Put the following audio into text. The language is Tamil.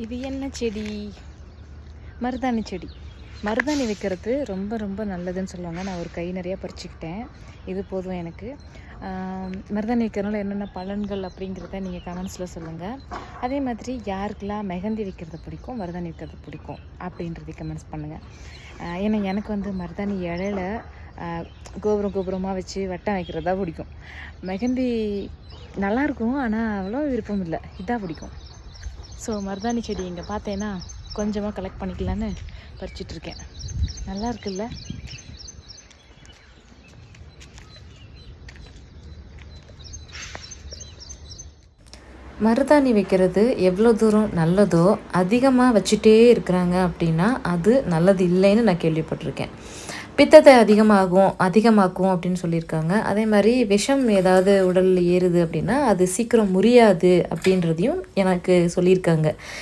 இது என்ன செடி? மருதாணி செடி. மருதாணி வைக்கிறது ரொம்ப ரொம்ப நல்லதுன்னு சொல்லுவாங்க. நான் ஒரு கை நிறையா பறிச்சுக்கிட்டேன். இது போதும் எனக்கு. மருதாணி வைக்கிறனால என்னென்ன பலன்கள் அப்படிங்கிறத நீங்கள் கமெண்ட்ஸில் சொல்லுங்கள். அதே மாதிரி யாருக்கெல்லாம் மெஹந்தி வைக்கிறது பிடிக்கும், மருதாணி வைக்கிறது பிடிக்கும் அப்படின்றதை கமெண்ட்ஸ் பண்ணுங்கள். ஏன்னா எனக்கு வந்து மருதாணி இலையில கோபுரமாக வச்சு வட்டம் வைக்கிறது தான் பிடிக்கும். மெஹந்தி நல்லாயிருக்கும், ஆனால் அவ்வளோ விருப்பம் இல்லை. இதான் பிடிக்கும். ஸோ மருதாணி செடி இங்கே பார்த்தேன்னா கொஞ்சமாக கலெக்ட் பண்ணிக்கலான்னு பறிச்சிட்ருக்கேன். நல்லா இருக்குல்ல? மருதாணி வைக்கிறது எவ்வளோ தூரம் நல்லதோ அதிகமாக வச்சுட்டே இருக்கிறாங்க அப்படின்னா அது நல்லது இல்லைன்னு நான் கேள்விப்பட்டிருக்கேன். பித்தத்தை அதிகமாக்கும் அப்படின்னு சொல்லியிருக்காங்க. அதே மாதிரி விஷம் ஏதாவது உடலில் ஏறுது அப்படின்னா அது சீக்கிரம் முறியாது அப்படின்றதையும் எனக்கு சொல்லியிருக்காங்க.